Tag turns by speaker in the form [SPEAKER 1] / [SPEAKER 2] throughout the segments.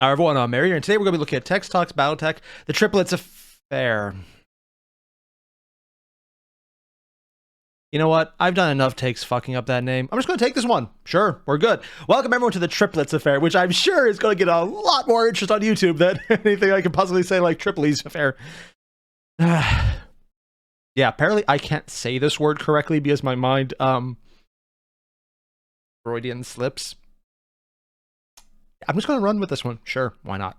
[SPEAKER 1] Hi everyone, I'm Airier, and today we're going to be looking at Text Talks BattleTech, the Triplets affair. You know what? I've done enough takes fucking up that name. I'm just going to take this one. Sure, we're good. Welcome everyone to the Triplets affair, which I'm sure is going to get a lot more interest on YouTube than anything I could possibly say like Triplets affair. Yeah, apparently I can't say this word correctly because my mind, Freudian slips. I'm just going to run with this one. Sure, why not?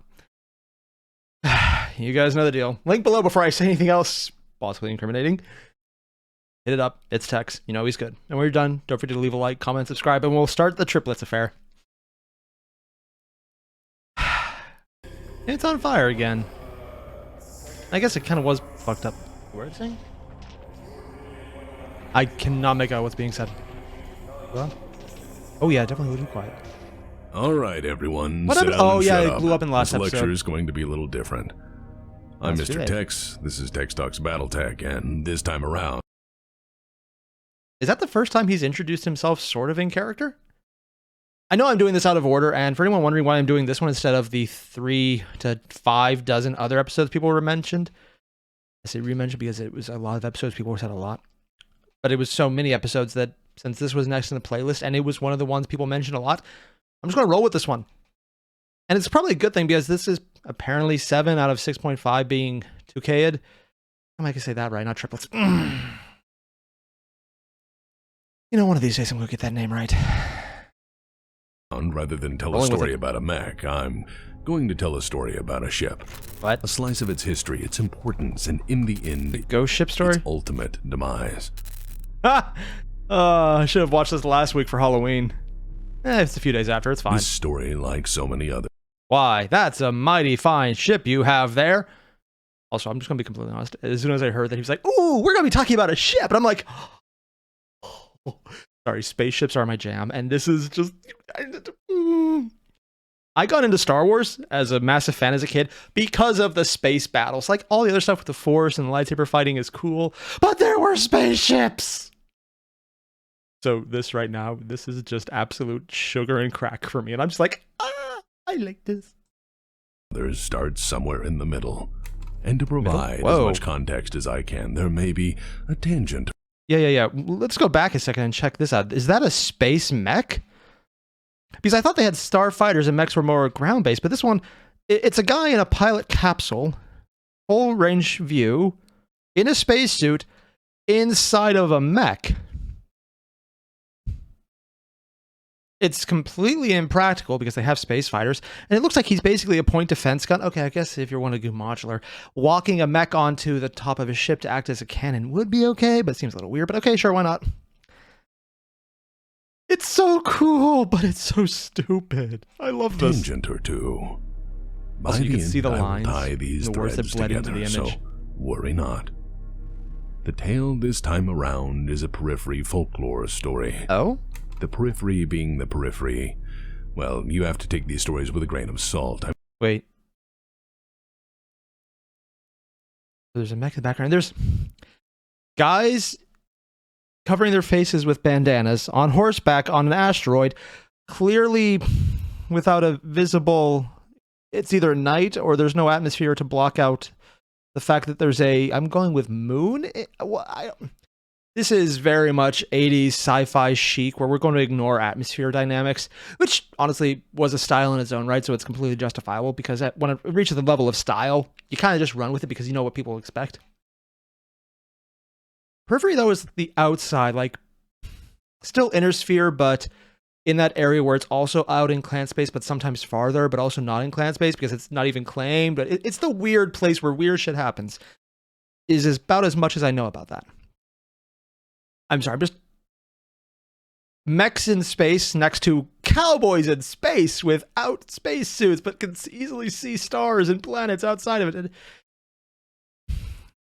[SPEAKER 1] You guys know the deal. Link below before I say anything else possibly incriminating. Hit it up. It's Tex. You know he's good. And when you're done, don't forget to leave a like, comment, subscribe, and we'll start the Triplets affair. It's on fire again. I guess it kind of was fucked up. What is it saying? I cannot make out what's being said. Oh yeah, definitely would be quiet.
[SPEAKER 2] All right, everyone.
[SPEAKER 1] What happened? Oh yeah, it blew up in the last episode.
[SPEAKER 2] This lecture is going to be a little different. I'm Mr. Tex. This is Tex Talks BattleTech, and this time around,
[SPEAKER 1] is that the first time he's introduced himself sort of in character? I know I'm doing this out of order, and for anyone wondering why I'm doing this one instead of the 3 to 5 dozen other episodes people were mentioned, I say re-mentioned because it was a lot of episodes, people said a lot. But it was so many episodes that since this was next in the playlist, and it was one of the ones people mentioned a lot, I'm just going to roll with this one. And it's probably a good thing because this is apparently 7 out of 6.5 being 2K'd. I can say that right, not triplets. You know, one of these days I'm going to get that name right.
[SPEAKER 2] rather than tell a story about a mech, I'm going to tell a story about a ship.
[SPEAKER 1] What?
[SPEAKER 2] A slice of its history, its importance, and in the end,
[SPEAKER 1] the ghost ship story?
[SPEAKER 2] Its ultimate demise.
[SPEAKER 1] Ha! I should have watched this last week for Halloween. It's a few days after, it's fine.
[SPEAKER 2] This story, like so many others.
[SPEAKER 1] Why, that's a mighty fine ship you have there. Also, I'm just going to be completely honest. As soon as I heard that, he was like, ooh, we're going to be talking about a ship. And I'm like, oh, sorry, spaceships are my jam. And this is just... I got into Star Wars as a massive fan as a kid because of the space battles. Like, all the other stuff with the Force and the lightsaber fighting is cool. But there were spaceships! So this right now, this is just absolute sugar and crack for me. And I'm just like, I like this.
[SPEAKER 2] Others start somewhere in the middle. And to provide as much context as I can, there may be a tangent.
[SPEAKER 1] Yeah. Let's go back a second and check this out. Is that a space mech? Because I thought they had starfighters and mechs were more ground-based, but this one, it's a guy in a pilot capsule, full range view, in a spacesuit, inside of a mech. It's completely impractical because they have space fighters, and it looks like he's basically a point defense gun. Okay, I guess if you want to go modular, walking a mech onto the top of his ship to act as a cannon would be okay, but it seems a little weird, but okay, sure, why not? It's so cool, but it's so stupid. I love this.
[SPEAKER 2] Tangent or two.
[SPEAKER 1] Also, you can see the lines,
[SPEAKER 2] tie these
[SPEAKER 1] the words that blend into the image.
[SPEAKER 2] So worry not. The tale this time around is a periphery folklore story.
[SPEAKER 1] Oh?
[SPEAKER 2] The periphery being the periphery. Well, you have to take these stories with a grain of salt.
[SPEAKER 1] Wait. There's a mech in the background. There's guys covering their faces with bandanas on horseback on an asteroid, clearly without a visible... It's either night or there's no atmosphere to block out the fact that there's a... I'm going with moon? This is very much 80s sci-fi chic, where we're going to ignore atmosphere dynamics, which honestly was a style in its own right, so it's completely justifiable, because when it reaches the level of style, you kind of just run with it because you know what people expect. Periphery, though, is the outside, like, still inner sphere, but in that area where it's also out in clan space, but sometimes farther, but also not in clan space, because it's not even claimed, but it's the weird place where weird shit happens, is about as much as I know about that. I'm sorry, I'm just... Mechs in space next to cowboys in space without spacesuits, but can easily see stars and planets outside of it.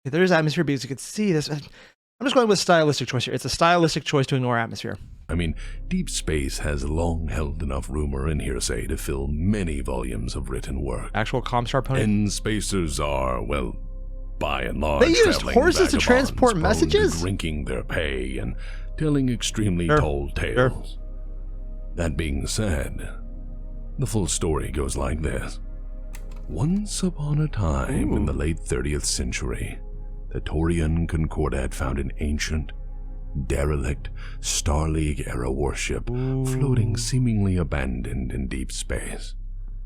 [SPEAKER 1] There is atmosphere because you can see this. I'm just going with stylistic choice here. It's a stylistic choice to ignore atmosphere.
[SPEAKER 2] I mean, deep space has long held enough rumor and hearsay to fill many volumes of written work.
[SPEAKER 1] Actual Comstar pony?
[SPEAKER 2] And spacers are, well... by and large,
[SPEAKER 1] they used horses to transport messages?
[SPEAKER 2] Drinking their pay and telling extremely told tales. That being said, the full story goes like this. Once upon a time in the late 30th century, the Taurian Concordat found an ancient, derelict Star League-era warship floating seemingly abandoned in deep space.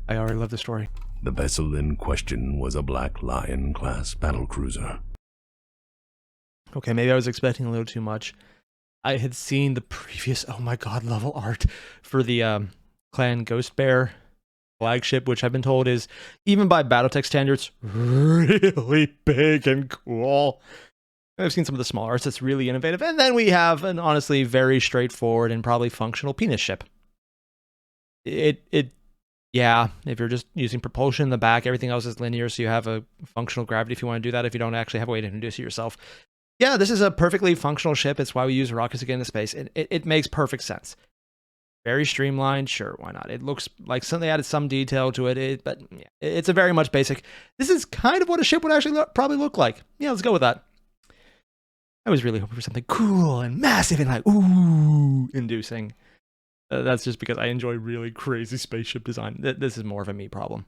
[SPEAKER 1] I already love the story.
[SPEAKER 2] The vessel in question was a Black Lion-class battlecruiser.
[SPEAKER 1] Okay, maybe I was expecting a little too much. I had seen the previous, oh my god, level art for the Clan Ghost Bear flagship, which I've been told is, even by BattleTech standards, really big and cool. I've seen some of the small arts that's really innovative. And then we have an honestly very straightforward and probably functional penis ship. Yeah, if you're just using propulsion in the back, everything else is linear, so you have a functional gravity if you want to do that, if you don't actually have a way to introduce it yourself. Yeah, this is a perfectly functional ship. It's why we use rockets to get into space. It makes perfect sense. Very streamlined, sure, why not? It looks like they added some detail to it, but yeah, it's a very much basic. This is kind of what a ship would actually probably look like. Yeah, let's go with that. I was really hoping for something cool and massive and like, ooh, inducing. That's just because I enjoy really crazy spaceship design. This is more of a me problem.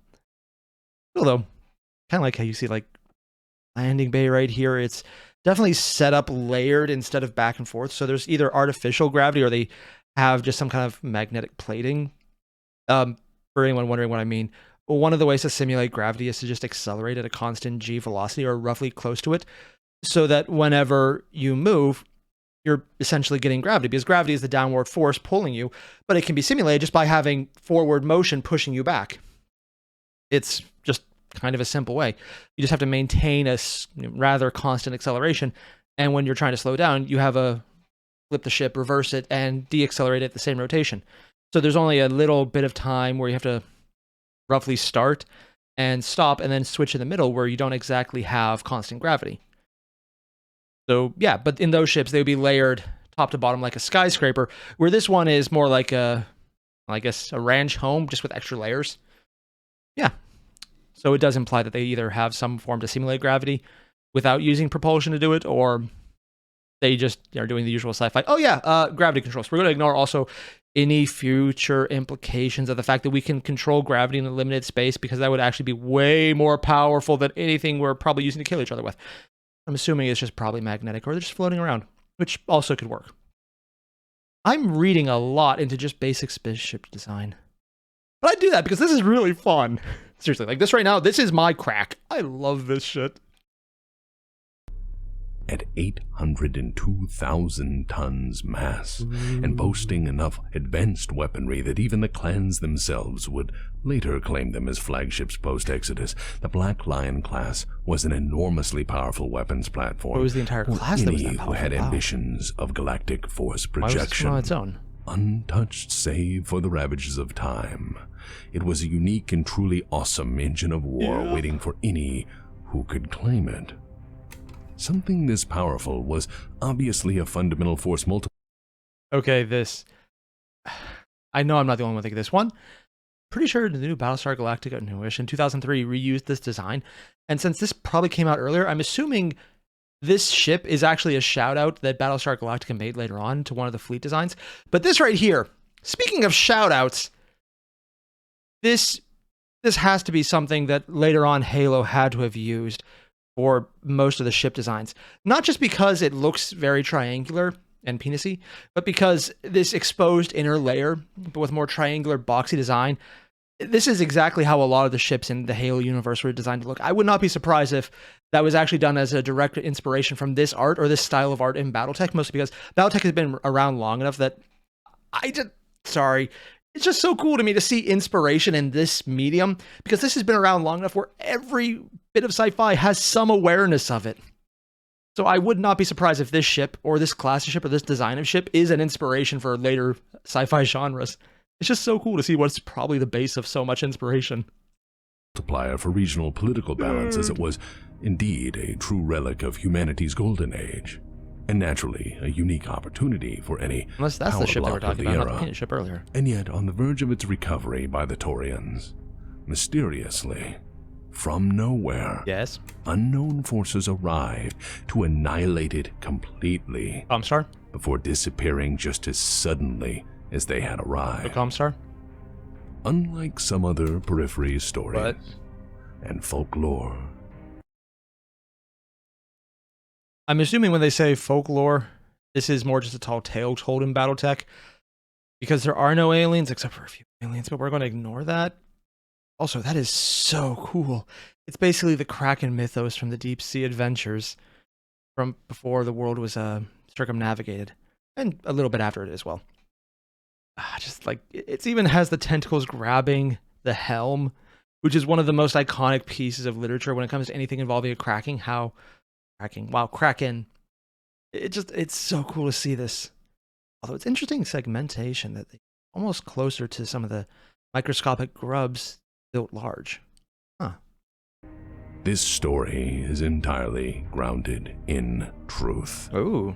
[SPEAKER 1] Although, kind of like how you see like landing bay right here, it's definitely set up layered instead of back and forth. So there's either artificial gravity or they have just some kind of magnetic plating. For anyone wondering what I mean, one of the ways to simulate gravity is to just accelerate at a constant g velocity or roughly close to it, so that whenever you move, you're essentially getting gravity, because gravity is the downward force pulling you, but it can be simulated just by having forward motion pushing you back. It's just kind of a simple way. You just have to maintain a rather constant acceleration, and when you're trying to slow down, you have a flip the ship, reverse it, and deaccelerate it at the same rotation. So there's only a little bit of time where you have to roughly start and stop and then switch in the middle where you don't exactly have constant gravity. So yeah, but in those ships, they would be layered top to bottom like a skyscraper, where this one is more like a, I guess, a ranch home just with extra layers. Yeah. So it does imply that they either have some form to simulate gravity without using propulsion to do it, or they just are doing the usual sci-fi. Oh yeah, gravity controls. We're going to ignore also any future implications of the fact that we can control gravity in a limited space, because that would actually be way more powerful than anything we're probably using to kill each other with. I'm assuming it's just probably magnetic, or they're just floating around, which also could work. I'm reading a lot into just basic spaceship design. But I do that because this is really fun. Seriously, like this right now, this is my crack. I love this shit.
[SPEAKER 2] At 802,000 tons mass, and boasting enough advanced weaponry that even the clans themselves would later claim them as flagships post-Exodus, the Black Lion class was an enormously powerful weapons platform.
[SPEAKER 1] It was the entire class that was that
[SPEAKER 2] powerful. Who had ambitions of galactic force projection.
[SPEAKER 1] Why was this one on its own?
[SPEAKER 2] Untouched save for the ravages of time. It was a unique and truly awesome engine of war waiting for any who could claim it. Something this powerful was obviously a fundamental force multiplier.
[SPEAKER 1] Okay, this... I know I'm not the only one thinking this one. Pretty sure the new Battlestar Galactica newish in 2003 reused this design. And since this probably came out earlier, I'm assuming this ship is actually a shout-out that Battlestar Galactica made later on to one of the fleet designs. But this right here, speaking of shout-outs, this has to be something that later on Halo had to have used for most of the ship designs. Not just because it looks very triangular and penisy, but because this exposed inner layer, but with more triangular boxy design, this is exactly how a lot of the ships in the Halo universe were designed to look. I would not be surprised if that was actually done as a direct inspiration from this art or this style of art in BattleTech, mostly because BattleTech has been around long enough that it's just so cool to me to see inspiration in this medium, because this has been around long enough where every bit of sci-fi has some awareness of it. So I would not be surprised if this ship, or this class of ship, or this design of ship is an inspiration for later sci-fi genres. It's just so cool to see what's probably the base of so much inspiration.
[SPEAKER 2] Multiplier for regional political balance, as it was indeed a true relic of humanity's golden age. And naturally, a unique opportunity for any
[SPEAKER 1] Unless that's the ship they were talking about,
[SPEAKER 2] era.
[SPEAKER 1] not the penis ship earlier.
[SPEAKER 2] And yet, on the verge of its recovery by the Taurians, mysteriously, from nowhere,
[SPEAKER 1] Yes.
[SPEAKER 2] unknown forces arrived to annihilate it completely.
[SPEAKER 1] Comstar?
[SPEAKER 2] Before disappearing just as suddenly as they had
[SPEAKER 1] The
[SPEAKER 2] arrived.
[SPEAKER 1] Comstar?
[SPEAKER 2] Unlike some other periphery stories, and folklore.
[SPEAKER 1] I'm assuming when they say folklore, this is more just a tall tale told in BattleTech, because there are no aliens except for a few aliens, but we're going to ignore that. Also, that is so cool. It's basically the Kraken mythos from the Deep Sea Adventures from before the world was circumnavigated, and a little bit after it as well. Just like, it even has the tentacles grabbing the helm, which is one of the most iconic pieces of literature when it comes to anything involving a Kraken. Kraken. It's so cool to see this. Although it's interesting segmentation that they almost closer to some of the microscopic grubs built large. Huh.
[SPEAKER 2] This story is entirely grounded in truth.
[SPEAKER 1] Ooh.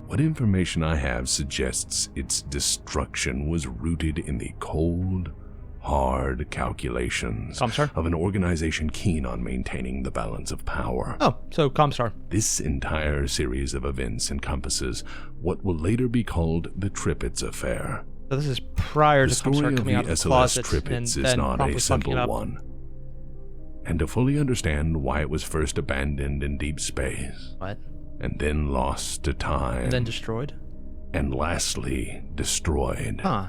[SPEAKER 2] What information I have suggests its destruction was rooted in the cold, hard calculations
[SPEAKER 1] Comstar?
[SPEAKER 2] of an organization keen on maintaining the balance of power.
[SPEAKER 1] Oh, so Comstar.
[SPEAKER 2] This entire series of events encompasses what will later be called the Tripitz affair.
[SPEAKER 1] So this is prior
[SPEAKER 2] The
[SPEAKER 1] to
[SPEAKER 2] story
[SPEAKER 1] Comstar
[SPEAKER 2] of
[SPEAKER 1] coming
[SPEAKER 2] the
[SPEAKER 1] out of the
[SPEAKER 2] SLS
[SPEAKER 1] closet
[SPEAKER 2] Tripitz
[SPEAKER 1] and
[SPEAKER 2] is
[SPEAKER 1] then
[SPEAKER 2] not
[SPEAKER 1] promptly
[SPEAKER 2] a
[SPEAKER 1] fucking it
[SPEAKER 2] simple
[SPEAKER 1] up.
[SPEAKER 2] one. And to fully understand why it was first abandoned in deep space,
[SPEAKER 1] What?
[SPEAKER 2] and then lost to time,
[SPEAKER 1] And then destroyed?
[SPEAKER 2] and lastly destroyed,
[SPEAKER 1] Huh.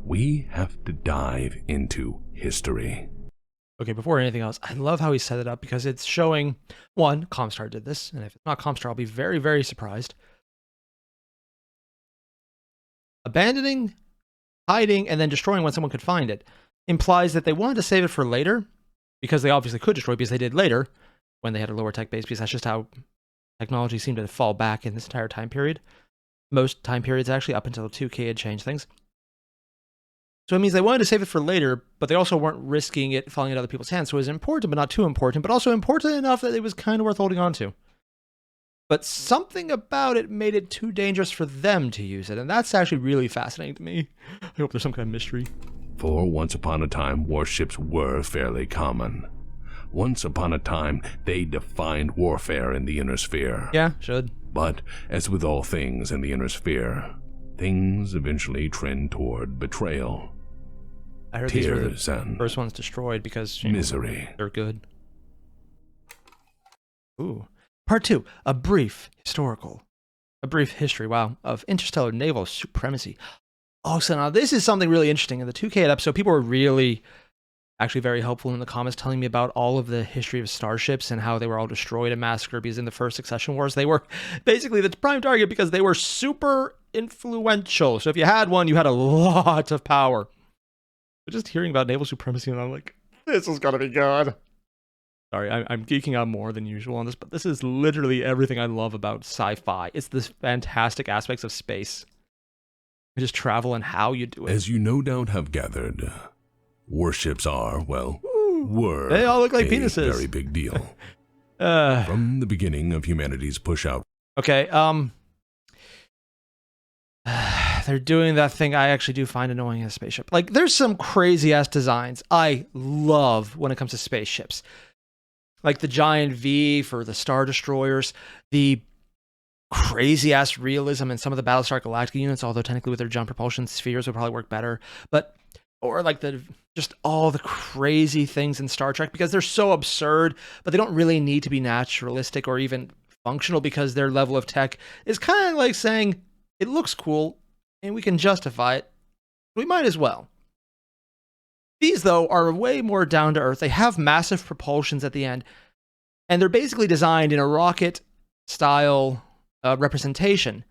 [SPEAKER 2] we have to dive into history.
[SPEAKER 1] Okay, before anything else, I love how he set it up because it's showing, one, Comstar did this, and if it's not Comstar, I'll be very, very surprised. Abandoning, hiding, and then destroying when someone could find it implies that they wanted to save it for later, because they obviously could destroy it because they did later when they had a lower tech base, because that's just how technology seemed to fall back in this entire time period. Most time periods, actually, up until 2K had changed things. So it means they wanted to save it for later, but they also weren't risking it falling into other people's hands. So it was important, but not too important, but also important enough that it was kind of worth holding on to. But something about it made it too dangerous for them to use it, and that's actually really fascinating to me. I hope there's some kind of mystery.
[SPEAKER 2] For once upon a time, warships were fairly common. Once upon a time, they defined warfare in the inner sphere.
[SPEAKER 1] Yeah, should.
[SPEAKER 2] But, as with all things in the inner sphere, things eventually trend toward betrayal,
[SPEAKER 1] I heard these were
[SPEAKER 2] tears,
[SPEAKER 1] the
[SPEAKER 2] and
[SPEAKER 1] first ones destroyed because
[SPEAKER 2] misery.
[SPEAKER 1] they're good. Ooh. Part 2, a brief history, wow, of interstellar naval supremacy. Oh, so now this is something really interesting. In the 2K episode, people were really actually very helpful in the comments telling me about all of the history of starships and how they were all destroyed and massacred because in the first Succession Wars, they were basically the prime target because they were super influential. So if you had one, you had a lot of power. But just hearing about naval supremacy, and I'm like, this is gonna be good. Sorry, I'm geeking out more than usual on this, but this is literally everything I love about sci-fi. It's the fantastic aspects of space. You just travel and how you do it.
[SPEAKER 2] As you no doubt have gathered, warships are, well, were
[SPEAKER 1] They all look like
[SPEAKER 2] a
[SPEAKER 1] penises.
[SPEAKER 2] very big deal. From the beginning of humanity's push out.
[SPEAKER 1] Okay, they're doing that thing I actually do find annoying in a spaceship. Like, there's some crazy-ass designs I love when it comes to spaceships. Like the giant V for the Star Destroyers, the crazy-ass realism in some of the Battlestar Galactica units, although technically with their jump propulsion spheres would probably work better. But, or like just all the crazy things in Star Trek, because they're so absurd, but they don't really need to be naturalistic or even functional because their level of tech is kind of like saying, it looks cool, and we can justify it. We might as well. These, though, are way more down-to-earth. They have massive propulsions at the end, and they're basically designed in a rocket-style representation,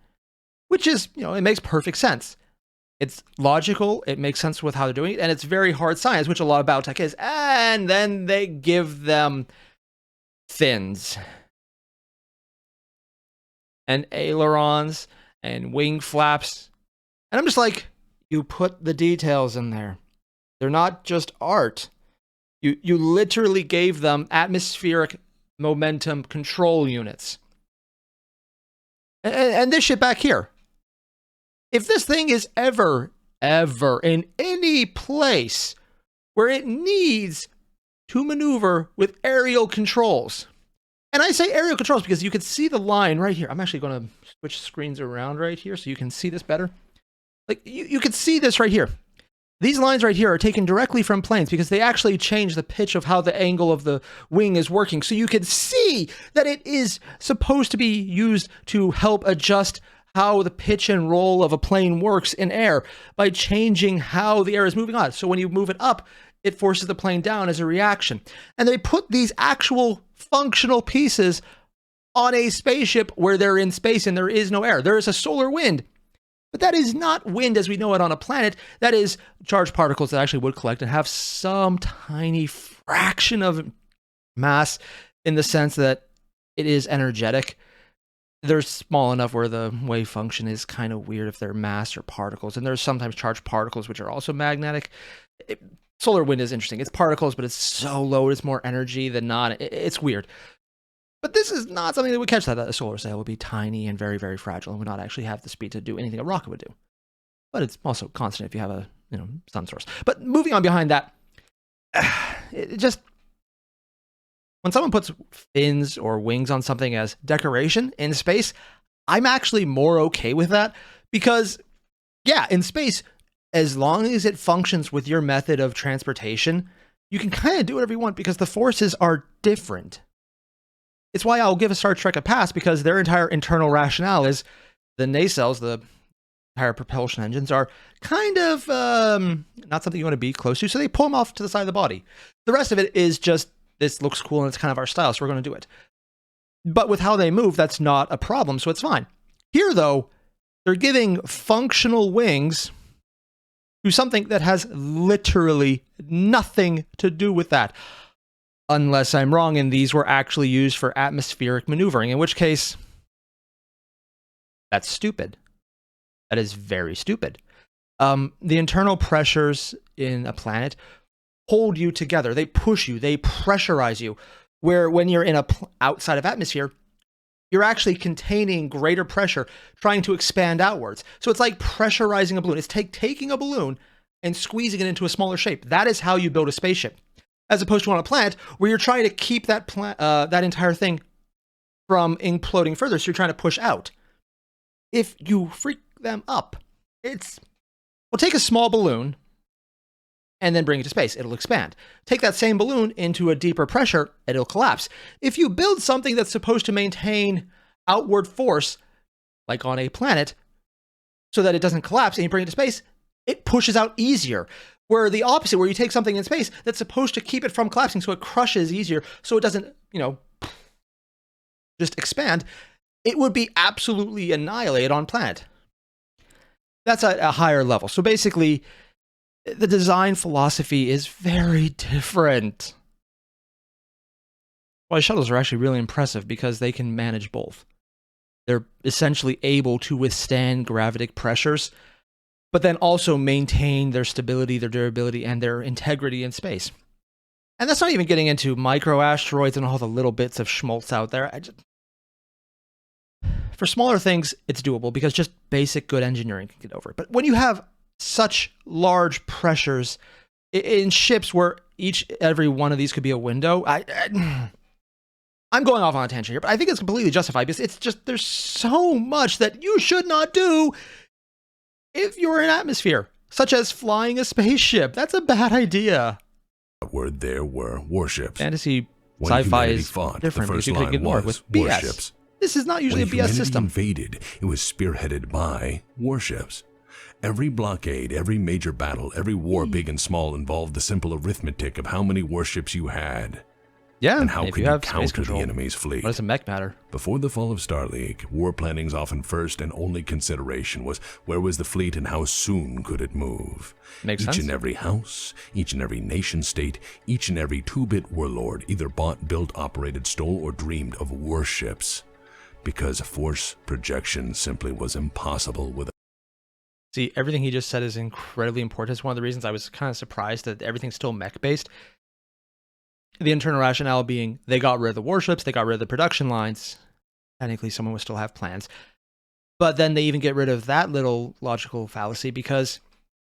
[SPEAKER 1] which is, it makes perfect sense. It's logical, it makes sense with how they're doing it, and it's very hard science, which a lot of BattleTech is. And then they give them fins and ailerons and wing flaps. And I'm just like, you put the details in there. They're not just art. You literally gave them atmospheric momentum control units. And this shit back here. If this thing is ever in any place where it needs to maneuver with aerial controls, and I say aerial controls because you can see the line right here. I'm actually going to switch screens around right here so you can see this better. Like, you can see this right here. These lines right here are taken directly from planes because they actually change the pitch of how the angle of the wing is working. So you can see that it is supposed to be used to help adjust how the pitch and roll of a plane works in air by changing how the air is moving on. So when you move it up, it forces the plane down as a reaction. And they put these actual functional pieces on a spaceship where they're in space and there is no air. There is a solar wind. But that is not wind as we know it on a planet. That is charged particles that actually would collect and have some tiny fraction of mass in the sense that it is energetic. They're small enough where the wave function is kind of weird if they're mass or particles. And there's sometimes charged particles which are also magnetic. Solar wind is interesting. It's particles, but it's so low. It's more energy than not. It's weird. But this is not something that would catch that. A solar sail would be tiny and very, very fragile and would not actually have the speed to do anything a rocket would do. But it's also constant if you have a sun source. But moving on behind that, it just when someone puts fins or wings on something as decoration in space, I'm actually more okay with that because, yeah, in space, as long as it functions with your method of transportation, you can kind of do whatever you want because the forces are different. It's why I'll give a Star Trek a pass because their entire internal rationale is the nacelles, the entire propulsion engines, are kind of not something you want to be close to, so they pull them off to the side of the body. The rest of it is just, this looks cool and it's kind of our style, so we're going to do it. But with how they move, that's not a problem, so it's fine. Here, though, they're giving functional wings to something that has literally nothing to do with that. Unless I'm wrong and these were actually used for atmospheric maneuvering, in which case, that's stupid. That is very stupid. The internal pressures in a planet hold you together. They push you. They pressurize you. Where when you're in outside of atmosphere, you're actually containing greater pressure, trying to expand outwards. So it's like pressurizing a balloon. It's taking a balloon and squeezing it into a smaller shape. That is how you build a spaceship. As opposed to on a planet where you're trying to keep that that entire thing from imploding further, so you're trying to push out. If you freak them up, well, take a small balloon and then bring it to space. It'll expand. Take that same balloon into a deeper pressure, it'll collapse. If you build something that's supposed to maintain outward force, like on a planet, so that it doesn't collapse and you bring it to space, it pushes out easier. Where the opposite, where you take something in space that's supposed to keep it from collapsing so it crushes easier, so it doesn't, just expand, it would be absolutely annihilated on planet. That's a higher level. So basically, the design philosophy is very different. Why shuttles are actually really impressive because they can manage both. They're essentially able to withstand gravitic pressures, but then also maintain their stability, their durability, and their integrity in space. And that's not even getting into micro-asteroids and all the little bits of schmaltz out there. For smaller things, it's doable because just basic good engineering can get over it. But when you have such large pressures in ships where every one of these could be a window, I'm going off on a tangent here, but I think it's completely justified because it's just, there's so much that you should not do if you're in atmosphere, such as flying a spaceship. That's a bad idea.
[SPEAKER 2] Where there were warships.
[SPEAKER 1] Fantasy
[SPEAKER 2] when
[SPEAKER 1] sci-fi
[SPEAKER 2] humanity
[SPEAKER 1] is
[SPEAKER 2] fought,
[SPEAKER 1] different
[SPEAKER 2] the
[SPEAKER 1] because
[SPEAKER 2] first
[SPEAKER 1] you could
[SPEAKER 2] line
[SPEAKER 1] get more
[SPEAKER 2] was
[SPEAKER 1] with BS.
[SPEAKER 2] warships.
[SPEAKER 1] This is not usually
[SPEAKER 2] When
[SPEAKER 1] a BS
[SPEAKER 2] humanity
[SPEAKER 1] system.
[SPEAKER 2] invaded, it was spearheaded by warships. Every blockade, every major battle, every war, big and small, involved the simple arithmetic of how many warships you had.
[SPEAKER 1] Yeah,
[SPEAKER 2] And how
[SPEAKER 1] if
[SPEAKER 2] could
[SPEAKER 1] you
[SPEAKER 2] you
[SPEAKER 1] have space
[SPEAKER 2] counter
[SPEAKER 1] control,
[SPEAKER 2] the enemy's fleet?
[SPEAKER 1] what does a mech matter?
[SPEAKER 2] Before the fall of Star League, war planning's often first and only consideration was where was the fleet and how soon could it move.
[SPEAKER 1] Makes
[SPEAKER 2] Each
[SPEAKER 1] sense.
[SPEAKER 2] and every house, each and every nation-state, each and every two-bit warlord either bought, built, operated, stole, or dreamed of warships. Because force projection simply was impossible without.
[SPEAKER 1] See, everything he just said is incredibly important. It's one of the reasons I was kind of surprised that everything's still mech-based. The internal rationale being they got rid of the warships, they got rid of the production lines. Technically, someone would still have plans. But then they even get rid of that little logical fallacy because,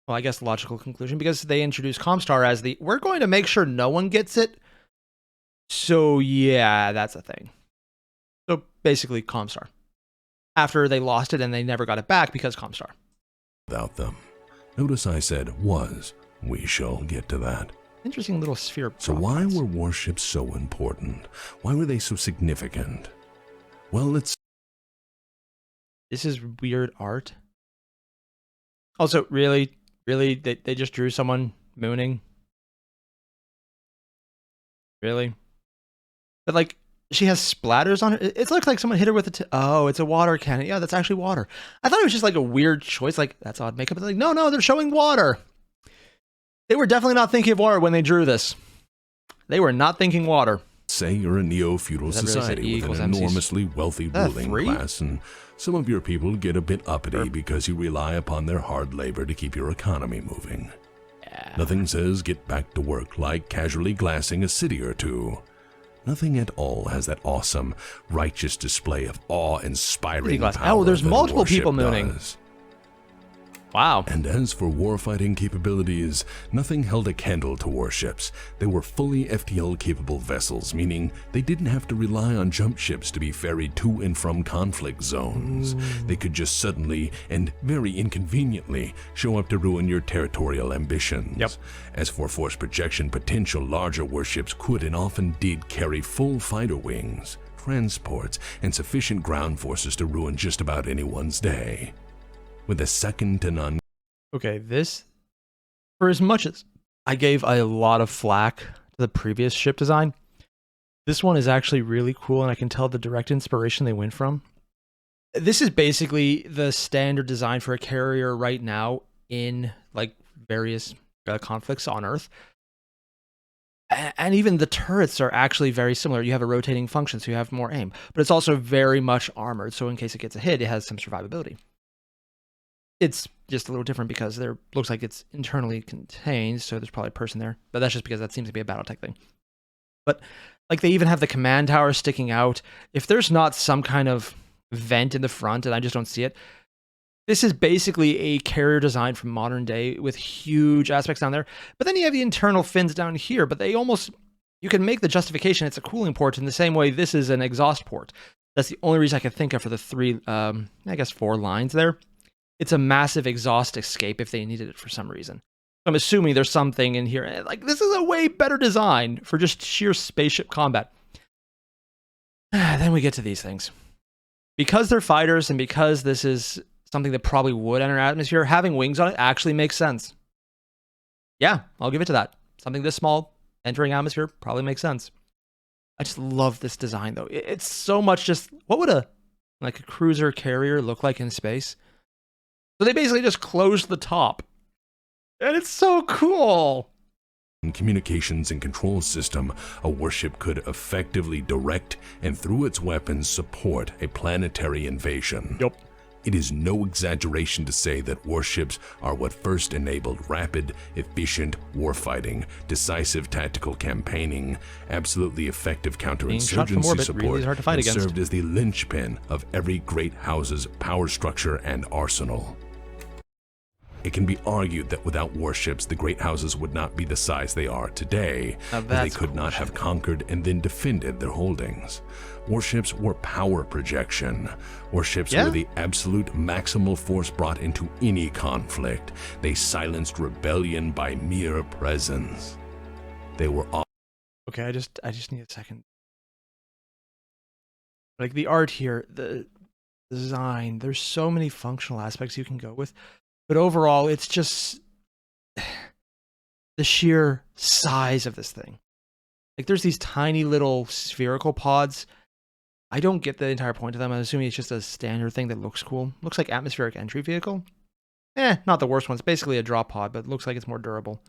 [SPEAKER 1] well, I guess the logical conclusion, because they introduced Comstar as we're going to make sure no one gets it. So yeah, that's a thing. So basically Comstar. After they lost it and they never got it back because Comstar.
[SPEAKER 2] Without them. Notice I said was. We shall get to that.
[SPEAKER 1] Interesting little sphere.
[SPEAKER 2] So why were warships so important? Why were they so significant? Well, let's...
[SPEAKER 1] This is weird art. Also, really, they just drew someone mooning? Really? But like, she has splatters on her. It looks like someone hit her with oh, it's a water cannon. Yeah, that's actually water. I thought it was just like a weird choice. Like, that's odd makeup. But like, no, they're showing water. They were definitely not thinking of water when they drew this. They were not thinking water.
[SPEAKER 2] Say you're a neo-feudal society with an enormously wealthy ruling class, and some of your people get a bit uppity because you rely upon their hard labor to keep your economy moving.
[SPEAKER 1] Yeah.
[SPEAKER 2] Nothing says get back to work like casually glassing a city or two. Nothing at all has that awesome, righteous display of awe-inspiring power.
[SPEAKER 1] Oh, there's
[SPEAKER 2] that
[SPEAKER 1] multiple people
[SPEAKER 2] worship
[SPEAKER 1] mooning.
[SPEAKER 2] does.
[SPEAKER 1] Wow.
[SPEAKER 2] And as for warfighting capabilities, nothing held a candle to warships. They were fully FTL-capable vessels, meaning they didn't have to rely on jump ships to be ferried to and from conflict zones. They could just suddenly, and very inconveniently, show up to ruin your territorial ambitions.
[SPEAKER 1] Yep.
[SPEAKER 2] As for force projection potential, larger warships could and often did carry full fighter wings, transports, and sufficient ground forces to ruin just about anyone's day. With a second to none.
[SPEAKER 1] Okay, this, for as much as I gave a lot of flack to the previous ship design, this one is actually really cool, and I can tell the direct inspiration they went from. This is basically the standard design for a carrier right now in like various conflicts on Earth. And even the turrets are actually very similar. You have a rotating function, so you have more aim, but it's also very much armored, so in case it gets a hit, it has some survivability. It's just a little different because there looks like it's internally contained, so there's probably a person there. But that's just because that seems to be a BattleTech thing. But like they even have the command tower sticking out. If there's not some kind of vent in the front, and I just don't see it, this is basically a carrier design from modern day with huge aspects down there. But then you have the internal fins down here, but they almost, you can make the justification it's a cooling port in the same way this is an exhaust port. That's the only reason I can think of for the three, I guess 4 lines there. It's a massive exhaust escape if they needed it for some reason. I'm assuming there's something in here. Like, this is a way better design for just sheer spaceship combat. Then we get to these things. Because they're fighters and because this is something that probably would enter atmosphere, having wings on it actually makes sense. Yeah, I'll give it to that. Something this small entering atmosphere probably makes sense. I just love this design, though. It's so much just... What would a cruiser carrier look like in space? So they basically just closed the top. And it's so cool.
[SPEAKER 2] In communications and control system, a warship could effectively direct and through its weapons support a planetary invasion.
[SPEAKER 1] Yep.
[SPEAKER 2] It is no exaggeration to say that warships are what first enabled rapid, efficient warfighting, decisive tactical campaigning, absolutely effective counterinsurgency support,
[SPEAKER 1] really hard to fight
[SPEAKER 2] and
[SPEAKER 1] against.
[SPEAKER 2] served as the linchpin of every great house's power structure and arsenal. It can be argued that without warships, the great houses would not be the size they are today, as they could not have conquered and then defended their holdings. Warships were power projection. Warships were the absolute maximal force brought into any conflict. They silenced rebellion by mere presence. They were all...
[SPEAKER 1] Okay, I just need a second. Like the art here, the design, there's so many functional aspects you can go with. But overall, it's just the sheer size of this thing. Like, there's these tiny little spherical pods. I don't get the entire point of them. I'm assuming it's just a standard thing that looks cool. Looks like atmospheric entry vehicle. Not the worst one. It's basically a drop pod, but it looks like it's more durable.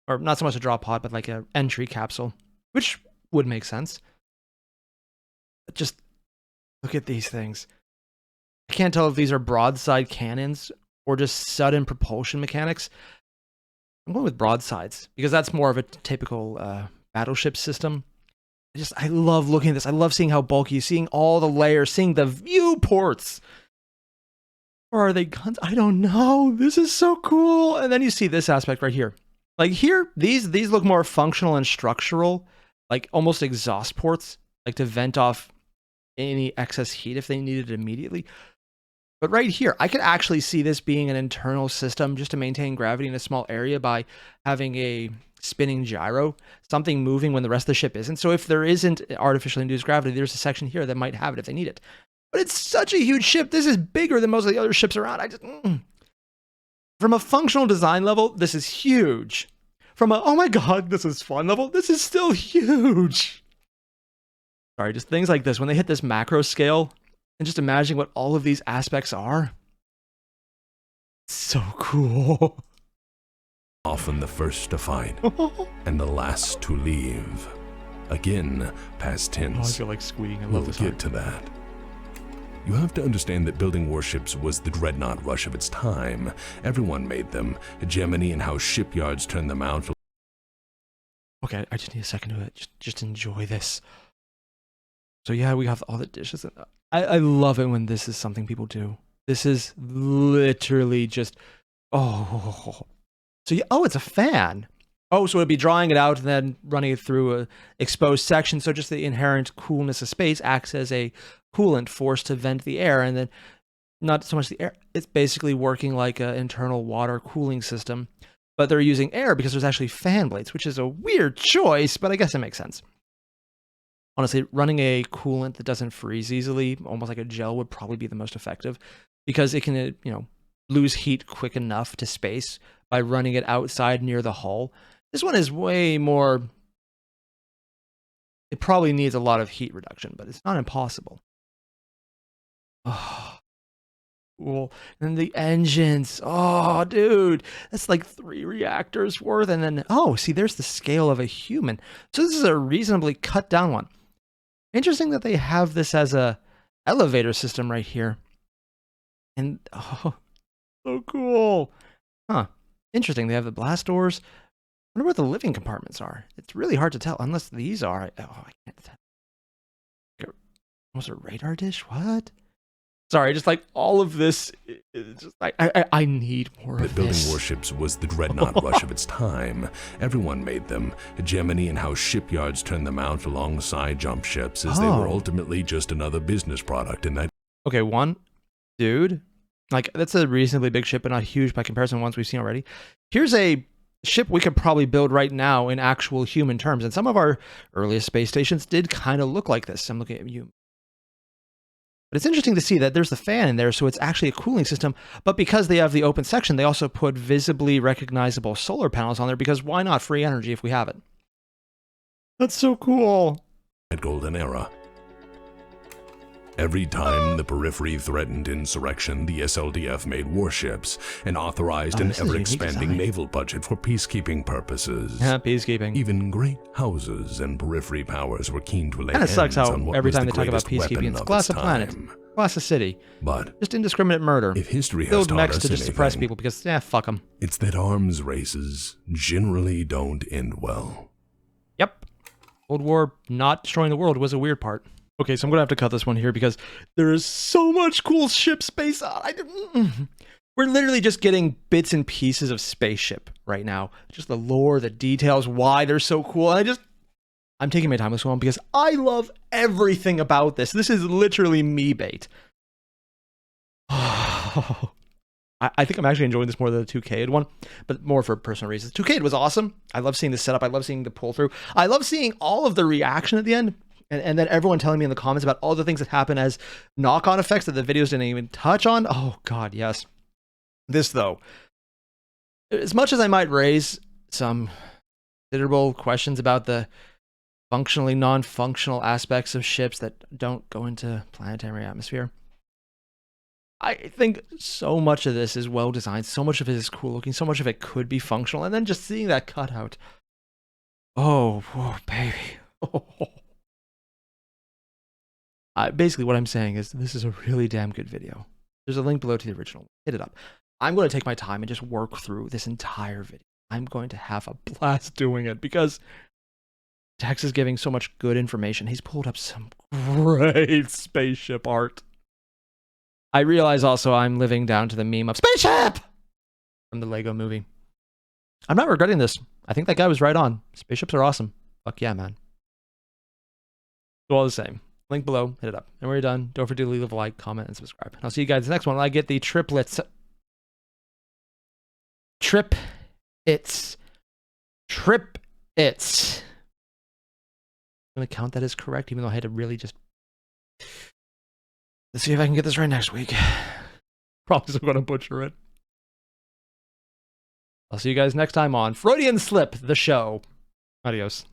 [SPEAKER 1] Or not so much a drop pod, but like an entry capsule, which would make sense. But just look at these things. I can't tell if these are broadside cannons or just sudden propulsion mechanics. I'm going with broadsides because that's more of a typical battleship system. I love looking at this. I love seeing how bulky, seeing all the layers, seeing the viewports. Or are they guns? I don't know. This is so cool. And then you see this aspect right here. Like here, these look more functional and structural, like almost exhaust ports, like to vent off any excess heat if they needed it immediately. But right here, I could actually see this being an internal system just to maintain gravity in a small area by having a spinning gyro, something moving when the rest of the ship isn't. So if there isn't artificially induced gravity, there's a section here that might have it if they need it. But it's such a huge ship. This is bigger than most of the other ships around. From a functional design level, this is huge. From a, oh my god, this is fun level, this is still huge. Sorry, just things like this, when they hit this macro scale, and just imagining what all of these aspects are. So cool.
[SPEAKER 2] Often the first to fight, and the last to leave. Again, past tense.
[SPEAKER 1] Oh, I feel like squeaking. I love
[SPEAKER 2] We'll
[SPEAKER 1] this
[SPEAKER 2] get
[SPEAKER 1] art.
[SPEAKER 2] to that. You have to understand that building warships was the dreadnought rush of its time. Everyone made them. Hegemony and how shipyards turned them out.
[SPEAKER 1] Okay, I just need a second to just enjoy this. So yeah, we have all the dishes. I love it when this is something people do. This is literally just, oh. So yeah, oh, it's a fan. Oh, so it'd be drawing it out and then running it through a exposed section. So just the inherent coolness of space acts as a coolant force to vent the air, and then not so much the air. It's basically working like an internal water cooling system, but they're using air because there's actually fan blades, which is a weird choice, but I guess it makes sense. Honestly, running a coolant that doesn't freeze easily, almost like a gel, would probably be the most effective because it can, lose heat quick enough to space by running it outside near the hull. This one is way more, it probably needs a lot of heat reduction, but it's not impossible. Oh, cool. And then the engines. Oh, dude, that's like 3 reactors worth. And then, oh, see, there's the scale of a human. So this is a reasonably cut down one. Interesting that they have this as a elevator system right here. And, oh, so cool. Huh. Interesting. They have the blast doors. I wonder what the living compartments are. It's really hard to tell unless these are. Oh, I can't tell. Almost a radar dish? What? Sorry, just like all of this. Just I need more of
[SPEAKER 2] Building
[SPEAKER 1] this.
[SPEAKER 2] warships was the dreadnought rush of its time. Everyone made them. Hegemony and how shipyards turned them out alongside jump ships, as they were ultimately just another business product in that.
[SPEAKER 1] Okay, one, dude. Like, that's a reasonably big ship, but not huge by comparison to ones we've seen already. Here's a ship we could probably build right now in actual human terms. And some of our earliest space stations did kind of look like this. I'm looking at you. But it's interesting to see that there's the fan in there, so it's actually a cooling system. But because they have the open section, they also put visibly recognizable solar panels on there, because why not free energy if we have it? That's so cool.
[SPEAKER 2] Golden era. Every time the periphery threatened insurrection, the SLDF made warships and authorized an ever-expanding naval budget for peacekeeping purposes.
[SPEAKER 1] Yeah, peacekeeping.
[SPEAKER 2] Even great houses and periphery powers were keen to lay hands
[SPEAKER 1] sucks how
[SPEAKER 2] on what
[SPEAKER 1] every
[SPEAKER 2] was
[SPEAKER 1] time
[SPEAKER 2] the
[SPEAKER 1] they talk about
[SPEAKER 2] greatest
[SPEAKER 1] peacekeeping,
[SPEAKER 2] weapon
[SPEAKER 1] it's
[SPEAKER 2] of
[SPEAKER 1] glass
[SPEAKER 2] its
[SPEAKER 1] a planet,
[SPEAKER 2] time.
[SPEAKER 1] glass a city.
[SPEAKER 2] But
[SPEAKER 1] just indiscriminate murder.
[SPEAKER 2] if history has
[SPEAKER 1] Build
[SPEAKER 2] taught
[SPEAKER 1] mechs
[SPEAKER 2] us
[SPEAKER 1] to just suppress
[SPEAKER 2] anything,
[SPEAKER 1] people because, fuck them.
[SPEAKER 2] it's that arms races generally don't end well.
[SPEAKER 1] Yep. Cold War not destroying the world was a weird part. Okay, so I'm going to have to cut this one here because there is so much cool ship space. We're literally just getting bits and pieces of spaceship right now. Just the lore, the details, why they're so cool. And I'm taking my time with this one because I love everything about this. This is literally me bait. I think I'm actually enjoying this more than the 2K'd one, but more for personal reasons. 2K'd was awesome. I love seeing the setup. I love seeing the pull through. I love seeing all of the reaction at the end. And then everyone telling me in the comments about all the things that happen as knock-on effects that the videos didn't even touch on. Oh, God, yes. This, though. As much as I might raise some considerable questions about the functionally non-functional aspects of ships that don't go into planetary atmosphere, I think so much of this is well-designed. So much of it is cool-looking. So much of it could be functional. And then just seeing that cutout. Oh, whoa, baby. Oh. Basically, what I'm saying is this is a really damn good video. There's a link below to the original. Hit it up. I'm going to take my time and just work through this entire video. I'm going to have a blast doing it because Tex is giving so much good information. He's pulled up some great spaceship art. I realize also I'm living down to the meme of spaceship from the Lego movie. I'm not regretting this. I think that guy was right on. Spaceships are awesome. Fuck yeah, man. So all the same. Link below, hit it up. And when you're done, don't forget to leave a like, comment, and subscribe. And I'll see you guys next one when I get the triplets. Tripitz. Tripitz. I'm going to count that as correct, even though I had to really just... Let's see if I can get this right next week. Probably still going to butcher it. I'll see you guys next time on Freudian Slip, the show. Adios.